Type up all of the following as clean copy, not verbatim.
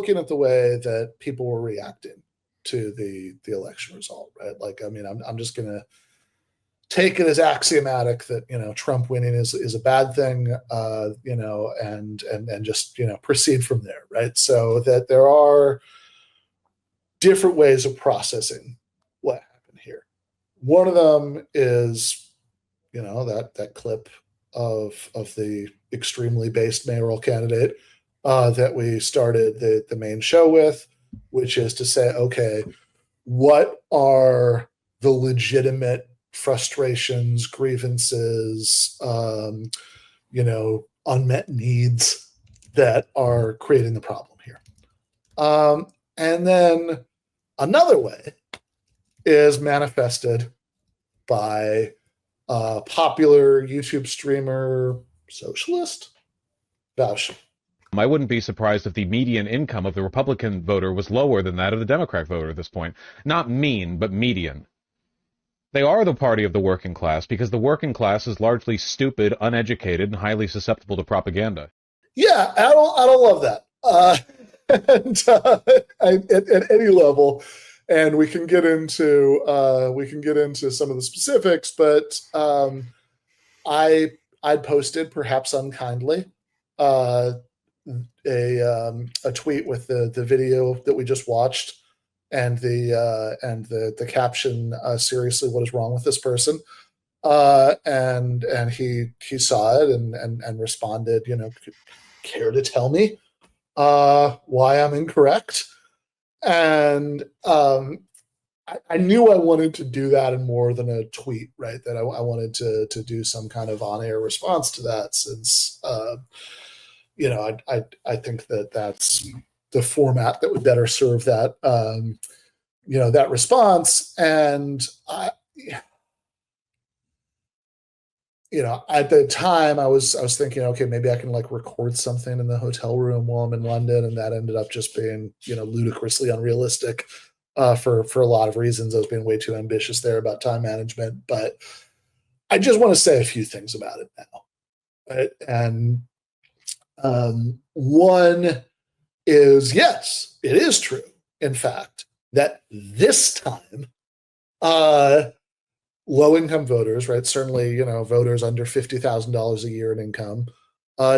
looking at the way that people were reacting to the election result, right? Like, I mean, I'm just going to take it as axiomatic that, you know, Trump winning is a bad thing, you know, and just, you know, proceed from there, right? So that there are different ways of processing what happened here. One of them is, you know, that clip of the extremely based mayoral candidate that we started the main show with, which is to say, okay, what are the legitimate frustrations, grievances, you know, unmet needs that are creating the problem here? And then another way is manifested by popular YouTube streamer Socialist, Vaush. I wouldn't be surprised if the median income of the Republican voter was lower than that of the Democrat voter at this point. Not mean, but median. They are the party of the working class because the working class is largely stupid, uneducated, and highly susceptible to propaganda. Yeah, I don't love that. At any level, and we can get into some of the specifics, but I posted, perhaps unkindly, a tweet with the video that we just watched and the caption, seriously, what is wrong with this person? And he saw it and responded, you know, care to tell me why I'm incorrect? And I knew I wanted to do that in more than a tweet, right? That I wanted to do some kind of on-air response to that, since you know, I think that that's the format that would better serve that you know, that response. And you know, at the time I was thinking, okay, maybe I can like record something in the hotel room while I'm in London, and that ended up just being, you know, ludicrously unrealistic for a lot of reasons. I was being way too ambitious there about time management, but I just want to say a few things about it now, right? And one is, yes, it is true, in fact, that this time low-income voters, right, certainly, you know, voters under $50,000 a year in income,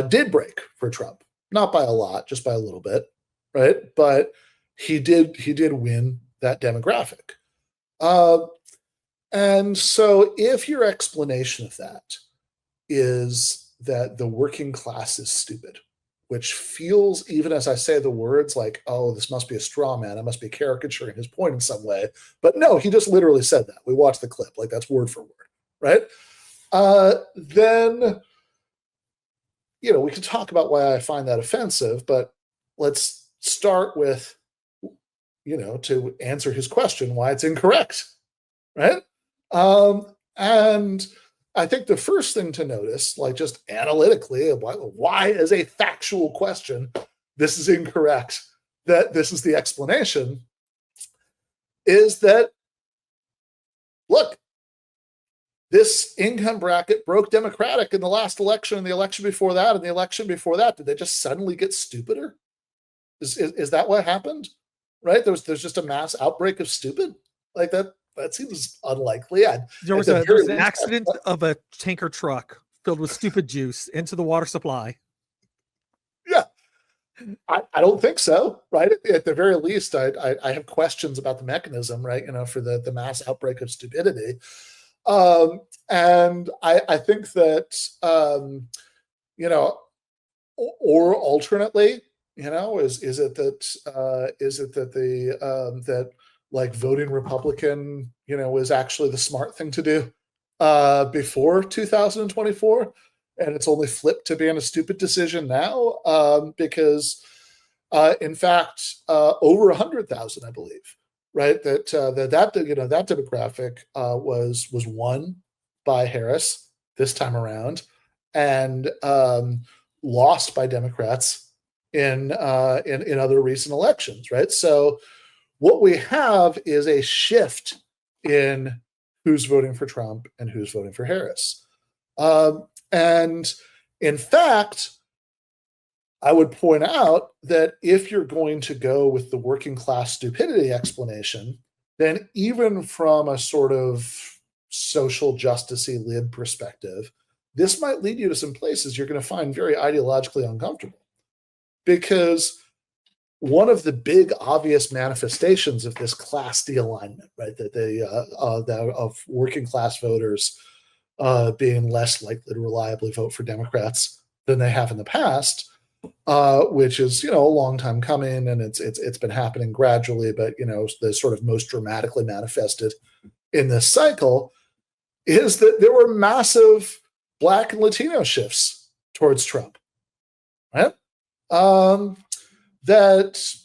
did break for Trump. Not by a lot, just by a little bit, right? But he did win that demographic. And so if your explanation of that is that the working class is stupid, which feels, even as I say the words, like, oh, this must be a straw man, I must be caricaturing his point in some way. But no, he just literally said that. We watched the clip, like that's word for word, right? Then, you know, we can talk about why I find that offensive, but let's start with, you know, to answer his question, why it's incorrect, right? And I think the first thing to notice, like just analytically, why as a factual question, this is incorrect, that this is the explanation, is that, look, this income bracket broke Democratic in the last election, and the election before that, and the election before that. Did they just suddenly get stupider? Is that what happened? Right? There's just a mass outbreak of stupid like that. That seems unlikely. There was an accident of a tanker truck filled with stupid juice into the water supply. Yeah, I don't think so. Right? At the very least, I have questions about the mechanism. Right? You know, for the mass outbreak of stupidity. And I think that you know, or alternately, you know, is it that that like voting Republican, you know, was actually the smart thing to do before 2024, and it's only flipped to being a stupid decision now because, in fact, over 100,000, I believe, right? That you know, that demographic was won by Harris this time around, and lost by Democrats in other recent elections, right? So what we have is a shift in who's voting for Trump and who's voting for Harris. And in fact, I would point out that if you're going to go with the working class stupidity explanation, then even from a sort of social justice-y lib perspective, this might lead you to some places you're going to find very ideologically uncomfortable. Because one of the big obvious manifestations of this class de-alignment, right, that of working class voters being less likely to reliably vote for Democrats than they have in the past, which is, a long time coming, and it's been happening gradually, but the sort of most dramatically manifested in this cycle is that there were massive Black and Latino shifts towards Trump, right? That,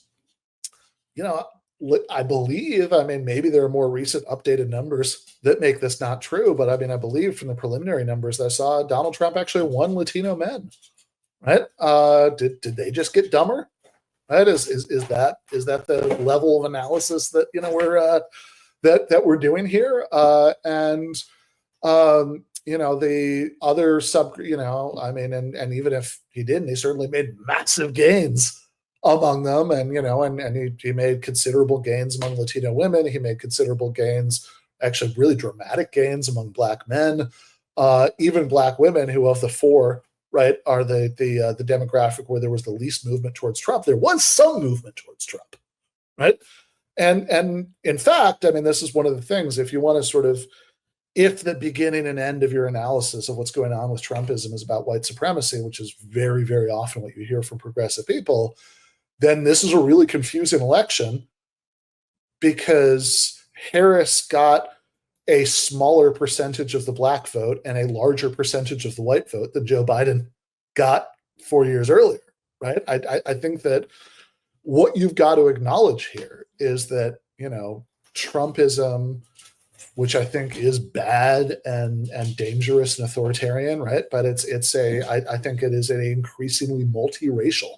I believe, maybe there are more recent updated numbers that make this not true, but I believe from the preliminary numbers I saw, Donald Trump actually won Latino men, right? Did they just get dumber? Right? Is that the level of analysis that we're doing here? The other and even if he didn't, he certainly made massive gains among them, and he made considerable gains among Latino women. He made considerable gains, actually really dramatic gains among Black men, even Black women, who of the four, right, are the demographic where there was the least movement towards Trump. There was some movement towards Trump, right? And in fact, this is one of the things, if you want to sort of, if the beginning and end of your analysis of what's going on with Trumpism is about white supremacy, which is very, very often what you hear from progressive people, then this is a really confusing election because Harris got a smaller percentage of the Black vote and a larger percentage of the white vote than Joe Biden got 4 years earlier, right? I think that what you've got to acknowledge here is that, Trumpism, which I think is bad and dangerous and authoritarian, right? But I think it is an increasingly multiracial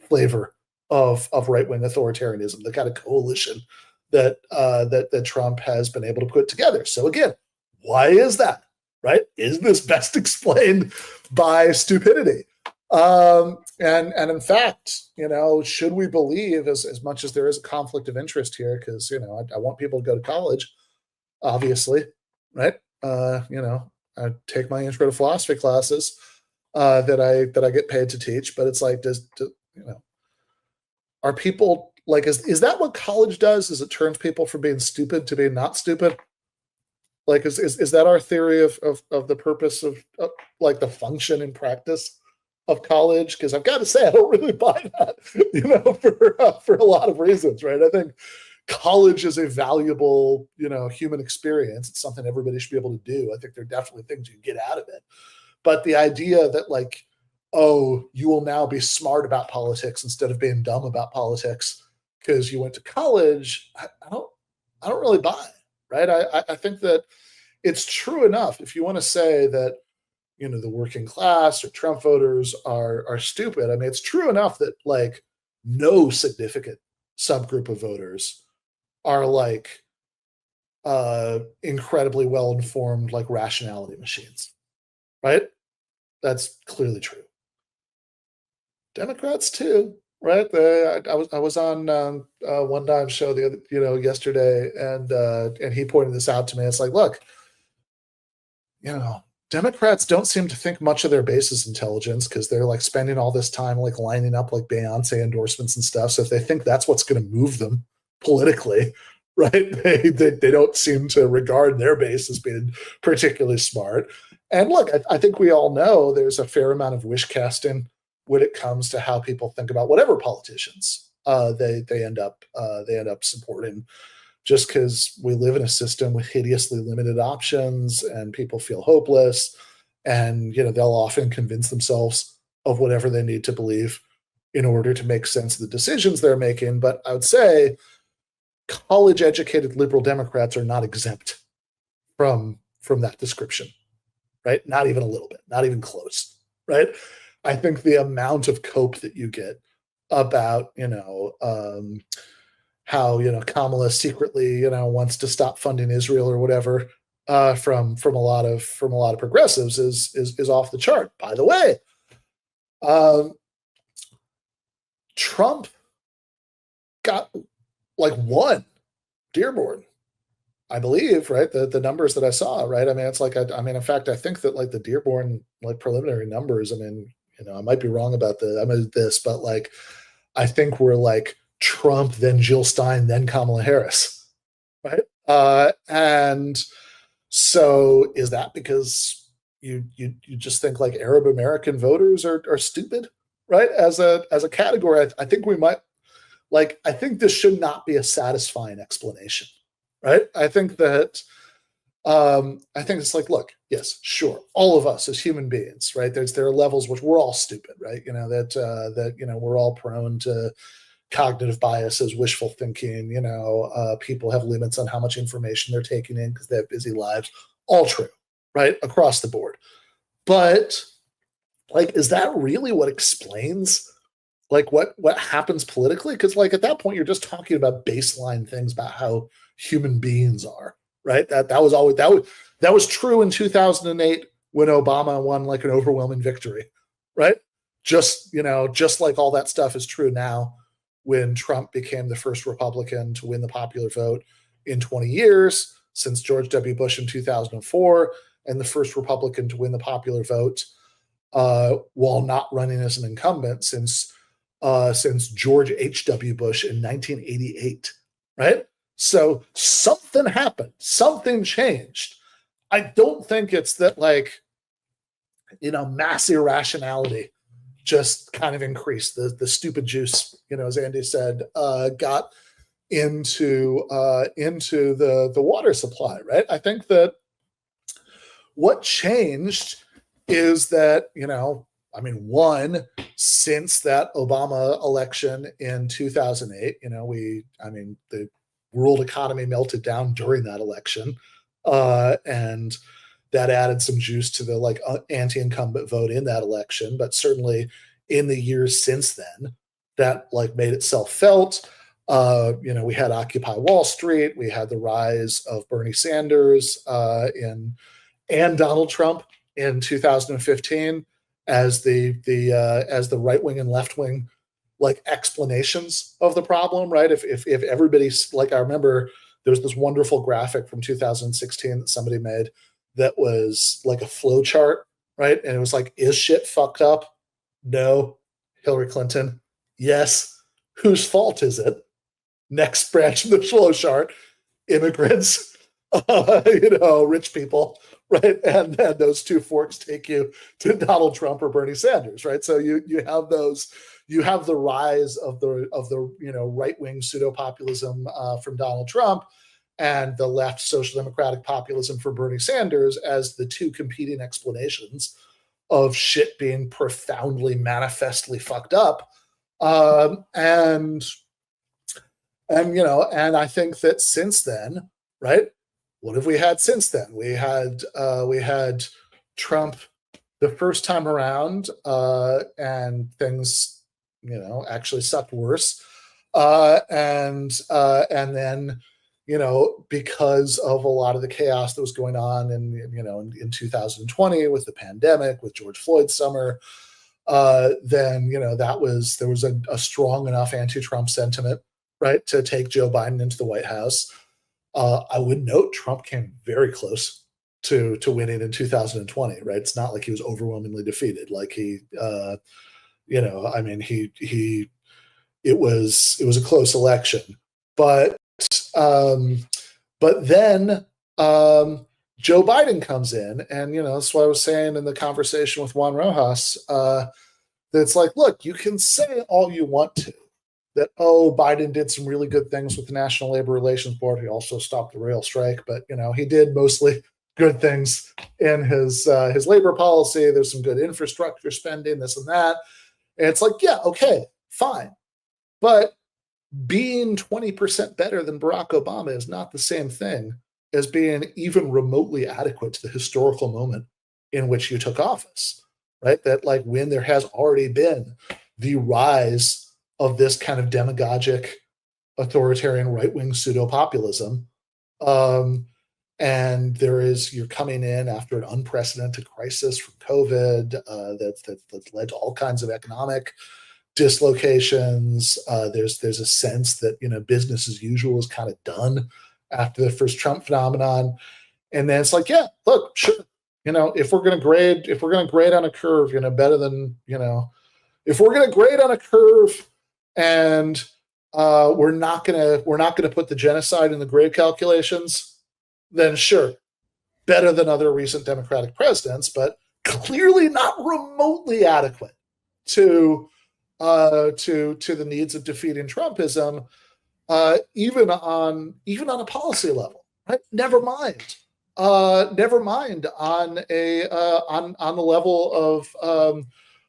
flavor of right-wing authoritarianism, the kind of coalition that Trump has been able to put together. So again, why is that, right? Is this best explained by stupidity? And in fact, should we believe, as much as there is a conflict of interest here, because, I want people to go to college, obviously, right? I take my intro to philosophy classes that I get paid to teach, but it's like, are people like, is that what college does? Is it turns people from being stupid to being not stupid? Like, is that our theory of the purpose of like the function and practice of college? Because I've got to say, I don't really buy that, for a lot of reasons, right? I think college is a valuable, human experience. It's something everybody should be able to do. I think there are definitely things you can get out of it. But the idea that like, oh, you will now be smart about politics instead of being dumb about politics because you went to college, I don't really buy, right? I think that it's true enough if you want to say that, the working class or Trump voters are stupid. It's true enough that like no significant subgroup of voters are like incredibly well-informed, like rationality machines, right? That's clearly true. Democrats too, right? I was on One Dime show yesterday, and he pointed this out to me. It's like, look, Democrats don't seem to think much of their base's intelligence because they're like spending all this time like lining up like Beyonce endorsements and stuff. So if they think that's what's going to move them politically, right, they don't seem to regard their base as being particularly smart. And look, I think we all know there's a fair amount of wish casting when it comes to how people think about whatever politicians they end up supporting, just because we live in a system with hideously limited options and people feel hopeless, and they'll often convince themselves of whatever they need to believe in order to make sense of the decisions they're making. But I would say college-educated liberal Democrats are not exempt from that description, right? Not even a little bit, not even close, right? I think the amount of cope that you get about, how, Kamala secretly, wants to stop funding Israel or whatever, from a lot of progressives is off the chart. By the way, Trump got like one Dearborn, I believe, right? The numbers that I saw, right? I mean, it's like, I mean, in fact, I think that like the Dearborn like preliminary numbers, I mean, you know, I might be wrong about this, but like, I think we're like Trump, then Jill Stein, then Kamala Harris, right? And so is that because you just think like Arab American voters are stupid, right? As a category, I think we might like, I think this should not be a satisfying explanation, right? I think that I think it's like, look, yes, sure, all of us as human beings, right? There are levels which we're all stupid, right? You know that you know we're all prone to cognitive biases, wishful thinking. You know, people have limits on how much information they're taking in because they have busy lives. All true, right, across the board. But like, is that really what explains like what happens politically? Because like at that point, you're just talking about baseline things about how human beings are, right? That was always that was true in 2008 when Obama won like an overwhelming victory, right? Just, you know, just like all that stuff is true now when Trump became the first Republican to win the popular vote in 20 years since George W. Bush in 2004, and the first Republican to win the popular vote while not running as an incumbent since George H.W. Bush in 1988, right? So something happened, something changed. I don't think it's that like, you know, mass irrationality just kind of increased. The stupid juice, you know, as Andy said, got into the water supply, right? I think that what changed is that, you know, I mean, one, since that Obama election in 2008, you know, the world economy melted down during that election, and that added some juice to the like anti-incumbent vote in that election. But certainly in the years since then, that like made itself felt. You know, we had Occupy Wall Street, we had the rise of Bernie Sanders and Donald Trump in 2015 as the right wing and left wing like explanations of the problem, right? If everybody's like, I remember there was this wonderful graphic from 2016 that somebody made that was like a flow chart, right? And it was like, is shit fucked up? No. Hillary Clinton? Yes. Whose fault is it? Next branch of the flow chart, immigrants, you know, rich people, right? And those two forks take you to Donald Trump or Bernie Sanders, right? So you have those, you have the rise of the you know right wing pseudo populism from Donald Trump, and the left social democratic populism for Bernie Sanders as the two competing explanations of shit being profoundly manifestly fucked up, and you know, and I think that since then, right? What have we had since then? We had Trump the first time around, and things, you know, actually sucked worse, and then, you know, because of a lot of the chaos that was going on in 2020 with the pandemic, with George Floyd's summer, then, you know, there was a strong enough anti-Trump sentiment, right, to take Joe Biden into the White House. I would note Trump came very close to winning in 2020, right? It's not like he was overwhelmingly defeated. Like he, you know, I mean, it was a close election, but then Joe Biden comes in, and, you know, that's what I was saying in the conversation with Juan Rojas. That's like, look, you can say all you want to, that, oh, Biden did some really good things with the National Labor Relations Board. He also stopped the rail strike, but, you know, he did mostly good things in his labor policy. There's some good infrastructure spending, this and that. And it's like, yeah, okay, fine. But being 20% better than Barack Obama is not the same thing as being even remotely adequate to the historical moment in which you took office, right? That like when there has already been the rise of this kind of demagogic, authoritarian right-wing pseudo-populism, and you're coming in after an unprecedented crisis from COVID that's led to all kinds of economic dislocations. There's a sense that, you know, business as usual is kind of done after the first Trump phenomenon. And then it's like, yeah, look, sure, you know, if we're going to grade on a curve, you know, better than, you know, if we're going to grade on a curve and we're not going to put the genocide in the grade calculations, then sure, better than other recent Democratic presidents, but clearly not remotely adequate to the needs of defeating Trumpism, even on a policy level, right? Never mind on the level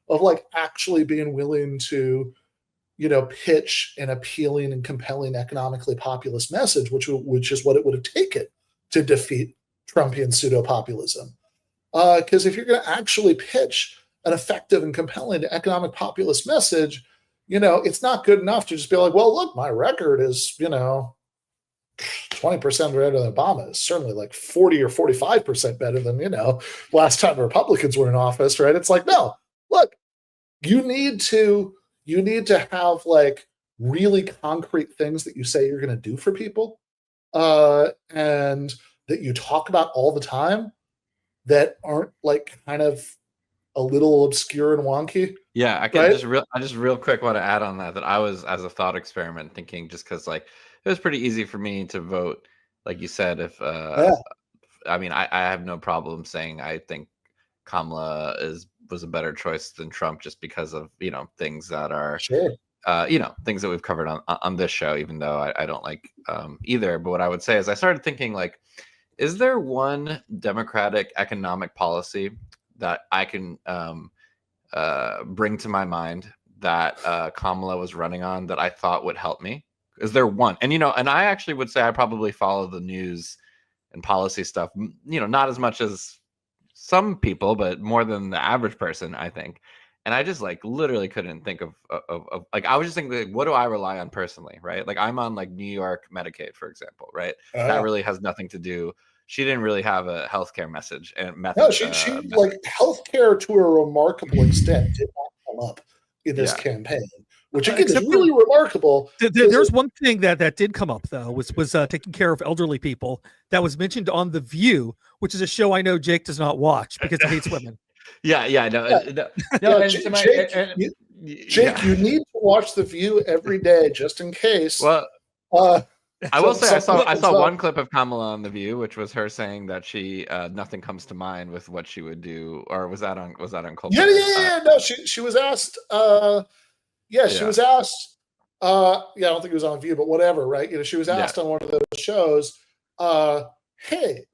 of like actually being willing to, you know, pitch an appealing and compelling economically populist message, which is what it would have taken to defeat Trumpian pseudo-populism. Because if you're going to actually pitch an effective and compelling economic populist message, you know, it's not good enough to just be like, well, look, my record is, you know, 20% better than Obama. Is certainly like 40 or 45% better than, you know, last time the Republicans were in office, right? It's like, no, look, you need to have like really concrete things that you say you're going to do for people, and that you talk about all the time, that aren't like kind of a little obscure and wonky. Yeah, I can right? I just real quick want to add on that I was, as a thought experiment, thinking, just because like it was pretty easy for me to vote, like you said, if I mean, I have no problem saying I think Kamala was a better choice than Trump, just because of, you know, things that are Sure. you know, things that we've covered on this show, even though I don't like either. But what I would say is, I started thinking, like, is there one Democratic economic policy that I can bring to my mind that Kamala was running on that I thought would help me? Is there one? And, you know, and I actually would say I probably follow the news and policy stuff, you know, not as much as some people, but more than the average person, I think. And I just like literally couldn't think of like, I was just thinking, like, what do I rely on personally, right? Like, I'm on like New York Medicaid, for example, right? That really has nothing to do. She didn't really have a healthcare message and method. No, she like healthcare to a remarkable extent did not come up in this campaign, which again is really remarkable. There's one thing that did come up, though, was taking care of elderly people. That was mentioned on The View, which is a show I know Jake does not watch because he hates women. No, Jake, you need to watch The View every day just in case. Well, I will say I saw one clip of Kamala on The View, which was her saying that she nothing comes to mind with what she would do, or was that on Cold? Yeah. No, she was asked. She was asked. I don't think it was on View, but whatever, right? You know, she was asked on one of those shows. Hey,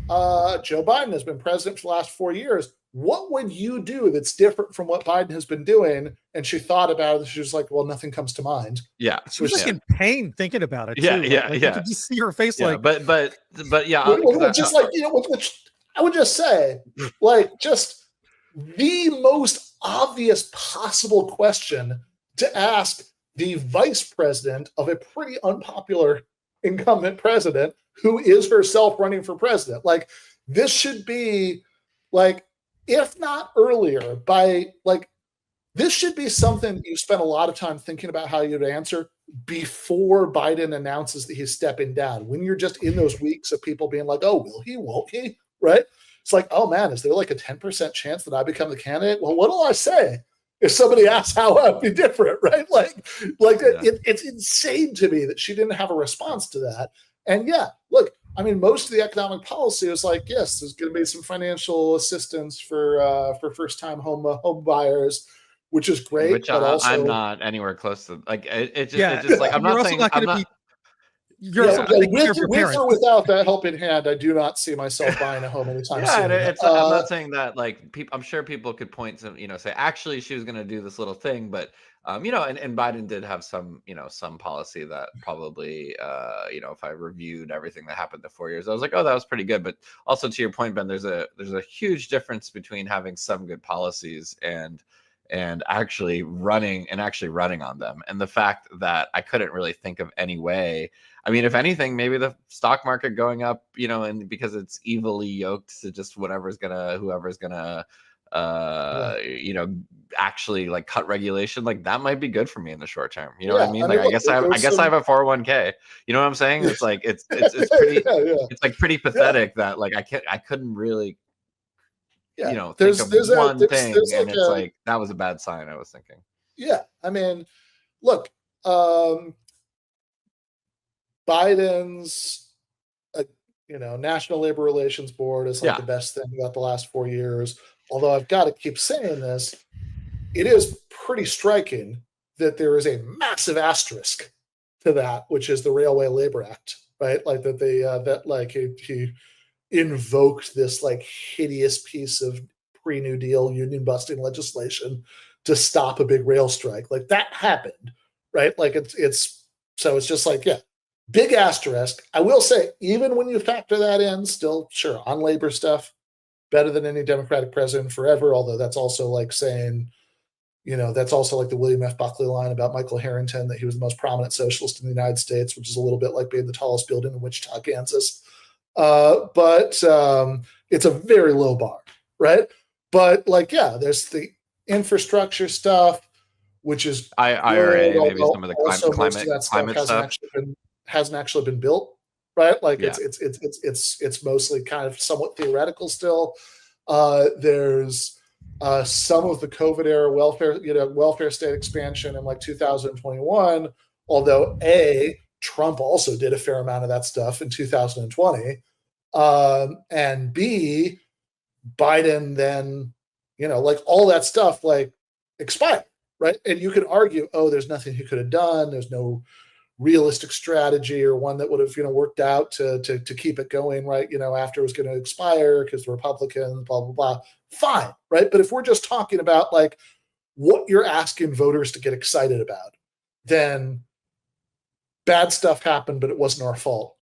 Joe Biden has been president for the last 4 years. What would you do that's different from what Biden has been doing? And she thought about it. She was like, well, nothing comes to mind. Yeah. She was like in pain thinking about it. Too. Yeah. You could just see her face like. But yeah. Just like, you know, I would just say, like, just the most obvious possible question to ask the vice president of a pretty unpopular incumbent president who is herself running for president. Like, this should be, like, if not earlier, this should be something you spent a lot of time thinking about how you'd answer before Biden announces that he's stepping down. When you're just in those weeks of people being like, oh, will he, won't he, right? It's like, oh man, is there like a 10% chance that I become the candidate? Well, what do I say if somebody asks how I'd be different, right? It's insane to me that she didn't have a response to that. And look, I mean, most of the economic policy was like, yes, there's going to be some financial assistance for first-time home buyers, which is great. Which but also, I'm not anywhere close to. Like, it's just like, I'm not saying I'm not. With or without that helping hand, I do not see myself buying a home anytime soon. I'm not saying that, like, I'm sure people could point to, you know, say, actually, she was going to do this little thing, but you know, and Biden did have some, you know, some policy that probably, you know, if I reviewed everything that happened the 4 years, I was like, oh, that was pretty good. But also, to your point, Ben, there's a huge difference between having some good policies and actually running on them. And the fact that I couldn't really think of any way. I mean, if anything, maybe the stock market going up, you know, and because it's evilly yoked to just whoever's gonna you know, actually like cut regulation, like that might be good for me in the short term. You know what I mean? I Like mean, look, I guess I have a 401k. You know what I'm saying? It's like it's pretty it's like pretty pathetic that like I couldn't really think of one thing, and it's like that was a bad sign. I was thinking. Yeah, I mean, look, Biden's National Labor Relations Board is like the best thing about the last 4 years. Although I've got to keep saying this, it is pretty striking that there is a massive asterisk to that, which is the Railway Labor Act, right? Like that he invoked this like hideous piece of pre-New Deal union busting legislation to stop a big rail strike. Like that happened, right? Like it's just like, yeah, big asterisk. I will say, even when you factor that in, still sure on labor stuff, better than any Democratic president forever. Although that's also like saying, that's also like the William F. Buckley line about Michael Harrington, that he was the most prominent socialist in the United States, which is a little bit like being the tallest building in Wichita, Kansas. But it's a very low bar, right? But like, yeah, there's the infrastructure stuff, which is IRA, maybe some of the climate stuff hasn't actually been built, right? Like it's mostly kind of somewhat theoretical still. There's some of the COVID era welfare state expansion in like 2021, although Trump also did a fair amount of that stuff in 2020, and B, Biden then like all that stuff like expired, right? And you can argue, oh, there's nothing he could have done. There's no realistic strategy or one that would have worked out to keep it going, right? After it was going to expire because the Republicans, blah blah blah. Fine, right? But if we're just talking about like what you're asking voters to get excited about, then bad stuff happened, but it wasn't our fault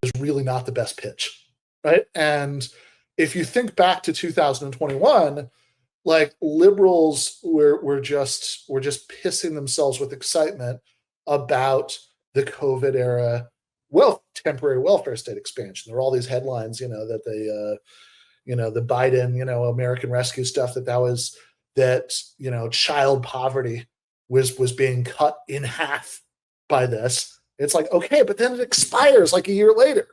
is really not the best pitch, right? And if you think back to 2021, like liberals were just pissing themselves with excitement about the COVID era temporary welfare state expansion. There were all these headlines, that they, the Biden, American Rescue stuff, that child poverty was being cut in half by this. It's like, okay, but then it expires like a year later.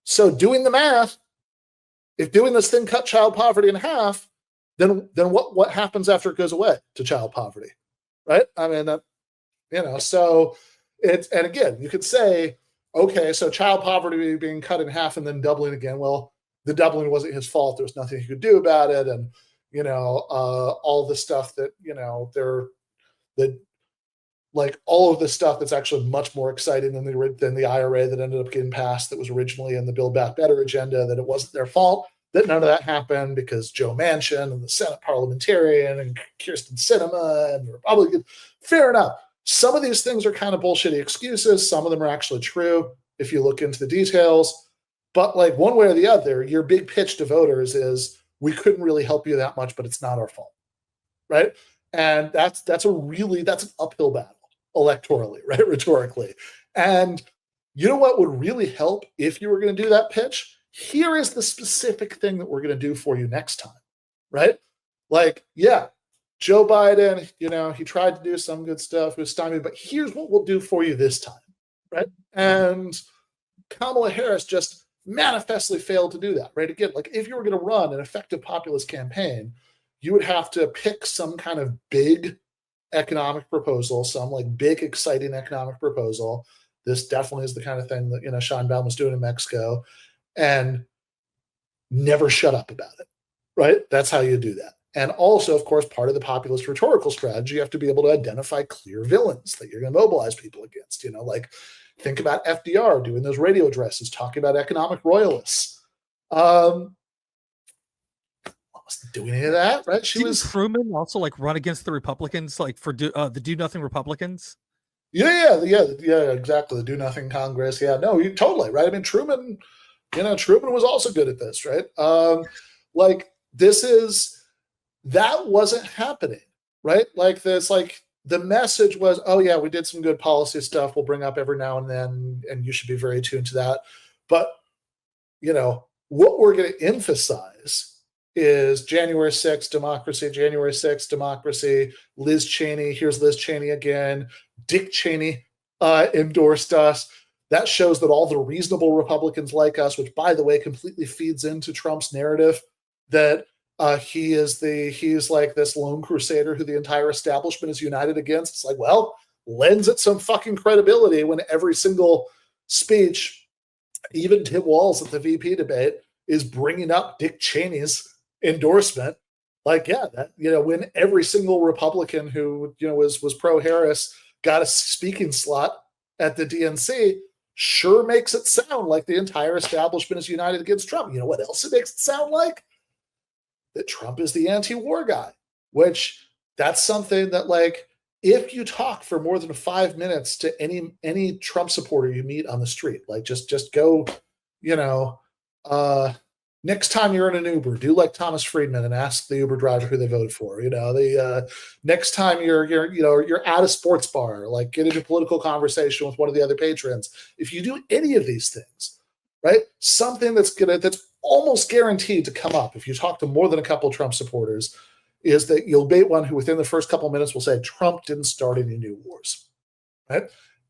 So doing the math, if doing this thing cut child poverty in half, then what happens after it goes away to child poverty, right? I mean, so it's, and again, you could say, okay, so child poverty being cut in half and then doubling again. Well, the doubling wasn't his fault. There was nothing he could do about it. And, all the stuff that, like all of the stuff that's actually much more exciting than the IRA that ended up getting passed, that was originally in the Build Back Better agenda, that it wasn't their fault that none of that happened because Joe Manchin and the Senate parliamentarian and Kirsten Sinema and the Republicans. Fair enough. Some of these things are kind of bullshitty excuses. Some of them are actually true if you look into the details. But like one way or the other, your big pitch to voters is we couldn't really help you that much, but it's not our fault, right? And that's an uphill battle electorally, right? Rhetorically. And you know what would really help if you were going to do that pitch? Here is the specific thing that we're going to do for you next time, right? Like, yeah, Joe Biden, he tried to do some good stuff, was stymied, but here's what we'll do for you this time, right? And Kamala Harris just manifestly failed to do that, right? Again, like if you were going to run an effective populist campaign, you would have to pick some kind of big economic proposal, some like big, exciting economic proposal. This definitely is the kind of thing that, Scheinbaum was doing in Mexico, and never shut up about it, right? That's how you do that. And also, of course, part of the populist rhetorical strategy, you have to be able to identify clear villains that you're going to mobilize people against. Like think about FDR doing those radio addresses, talking about economic royalists. Wasn't doing any of that, right? Didn't Truman also like run against the Republicans, like for the Do Nothing Republicans? Yeah, exactly. The Do Nothing Congress. Yeah, no, you totally right. I mean, Truman was also good at this, right? That wasn't happening, right? Like this, like the message was, oh yeah, we did some good policy stuff. We'll bring up every now and then, and you should be very attuned to that. But what we're going to emphasize is January 6th, democracy, January 6th, democracy, Liz Cheney, here's Liz Cheney again, Dick Cheney endorsed us. That shows that all the reasonable Republicans like us, which, by the way, completely feeds into Trump's narrative that he's like this lone crusader who the entire establishment is united against. It's like, well, lends it some fucking credibility when every single speech, even Tim Walz at the VP debate, is bringing up Dick Cheney's endorsement. Like, yeah, that, when every single Republican who, was pro-Harris got a speaking slot at the DNC, sure makes it sound like the entire establishment is united against Trump. You know what else it makes it sound like? That Trump is the anti-war guy, which that's something that, like, if you talk for more than 5 minutes to any Trump supporter you meet on the street, like just go, next time you're in an Uber, do like Thomas Friedman and ask the Uber driver who they voted for. The next time you're at a sports bar, like get into a political conversation with one of the other patrons. If you do any of these things, right, something that's almost guaranteed to come up if you talk to more than a couple of Trump supporters is that you'll meet one who within the first couple of minutes will say Trump didn't start any new wars, right?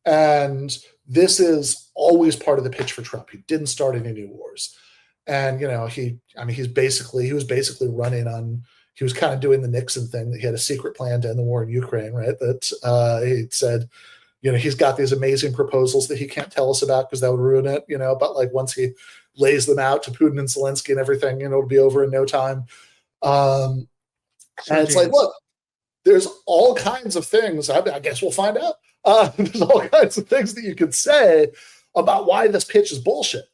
And this is always part of the pitch for Trump. He didn't start any new wars. And, he was basically running on, he was kind of doing the Nixon thing that he had a secret plan to end the war in Ukraine, right? That he said, he's got these amazing proposals that he can't tell us about because that would ruin it, but like once he lays them out to Putin and Zelensky and everything, it'll be over in no time. And it's like, look, there's all kinds of things. I guess we'll find out. There's all kinds of things that you could say about why this pitch is bullshit,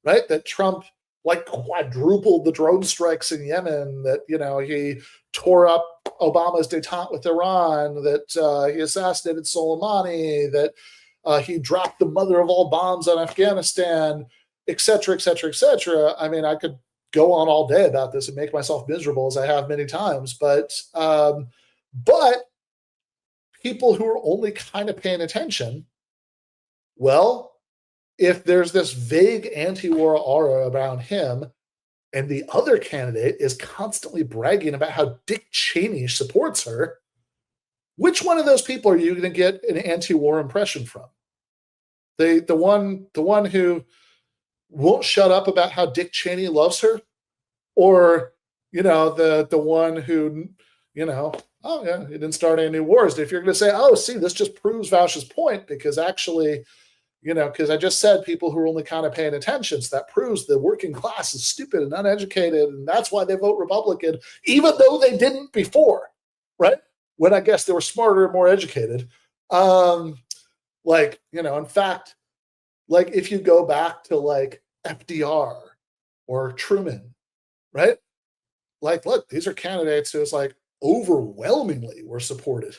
right? That Trump like quadrupled the drone strikes in Yemen, that, he tore up Obama's détente with Iran, that he assassinated Soleimani, that he dropped the mother of all bombs on Afghanistan, et cetera, et cetera, et cetera. I mean, I could go on all day about this and make myself miserable, as I have many times, but people who are only kind of paying attention, well, if there's this vague anti-war aura around him and the other candidate is constantly bragging about how Dick Cheney supports her, which one of those people are you going to get an anti-war impression from? The one who won't shut up about how Dick Cheney loves her, or the one who oh yeah, he didn't start any new wars. If you're going to say, oh, see, this just proves Vaush's point, because actually, because I just said people who are only kind of paying attention, so that proves the working class is stupid and uneducated, and that's why they vote Republican, even though they didn't before, right? When I guess they were smarter and more educated. In fact, like if you go back to like FDR or Truman, right? Like, look, these are candidates who's like overwhelmingly were supported,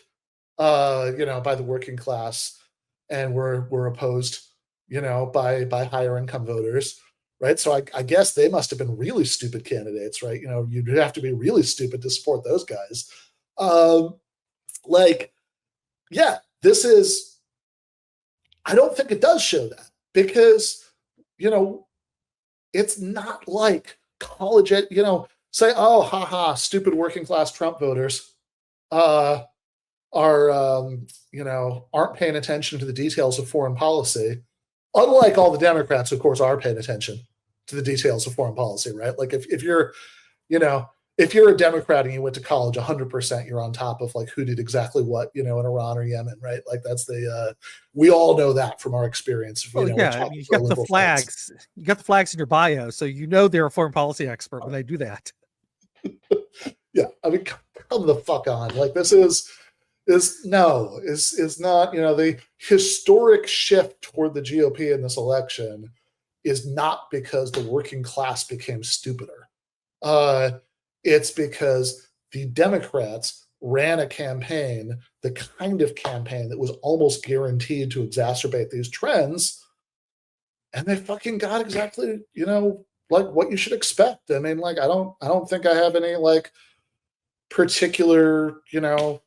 by the working class, and were opposed, by higher income voters, right? So I guess they must have been really stupid candidates, right? You'd have to be really stupid to support those guys. This is, I don't think it does show that, because, it's not like college, say, oh, haha, stupid working class Trump voters aren't paying attention to the details of foreign policy, unlike all the Democrats, who, of course, are paying attention to the details of foreign policy, right? Like if you're a Democrat and you went to college, 100% you're on top of like who did exactly what, in Iran or Yemen, right? Like that's we all know that from our experience. You got the flags. You got the flags in your bio, so they're a foreign policy expert when they do that. Yeah, I mean, come the fuck on. Like this is not, the historic shift toward the GOP in this election is not because the working class became stupider. It's because the Democrats ran a campaign, the kind of campaign that was almost guaranteed to exacerbate these trends, and they fucking got exactly, like what you should expect. I mean, like I don't think I have any like particular,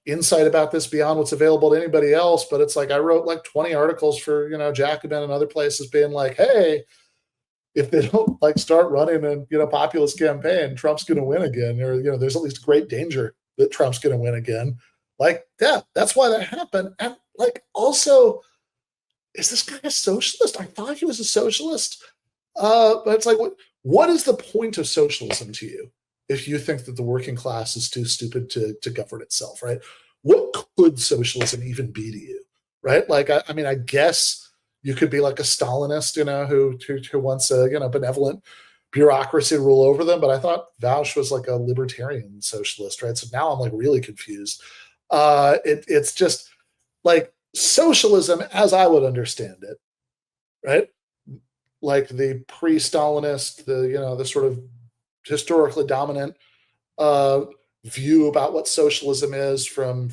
insight about this beyond what's available to anybody else, but it's like I wrote like 20 articles for, Jacobin and other places being like, hey, if they don't like start running a populist campaign, Trump's going to win again, or there's at least great danger that Trump's going to win again. Like, yeah, that's why that happened. And like, also, is this guy a socialist? I thought he was a socialist. But it's like, what is the point of socialism to you if you think that the working class is too stupid to govern itself, right? What could socialism even be to you, right? Like, I mean, I guess you could be like a Stalinist, who wants a benevolent bureaucracy to rule over them. But I thought Vaush was like a libertarian socialist, right? So now I'm like really confused. It's just like socialism, as I would understand it, right? Like the pre-Stalinist, the sort of historically dominant view about what socialism is from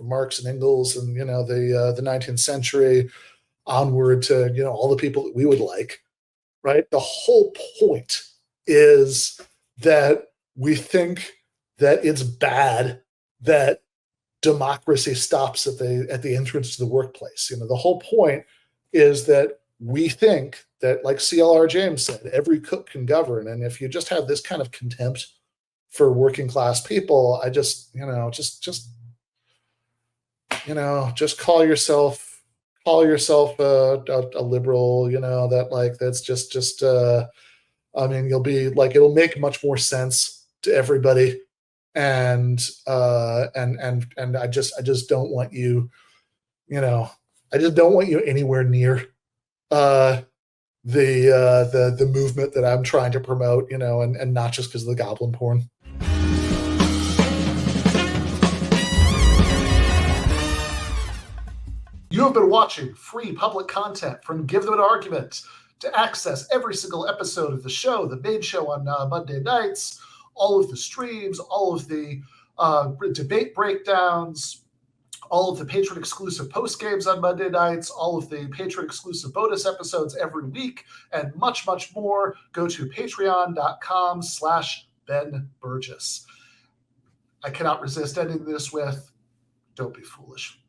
Marx and Engels and the 19th century onward to all the people that we would like, right? The whole point is that we think that it's bad that democracy stops at the entrance to the workplace. The whole point is that we think that, like CLR James said, every cook can govern. And if you just have this kind of contempt for working class people, I just call yourself a liberal, that's just I mean, you'll be like, it'll make much more sense to everybody. And I just don't want you, I just don't want you anywhere near the movement that I'm trying to promote, and not just because of the goblin porn. You have been watching free public content from Give Them an Argument. To access every single episode of the show, the main show on Monday nights, all of the streams, all of the debate breakdowns, all of the patron-exclusive postgames on Monday nights, all of the patron-exclusive bonus episodes every week, and much, much more, go to patreon.com/Ben Burgis. I cannot resist ending this with, don't be foolish.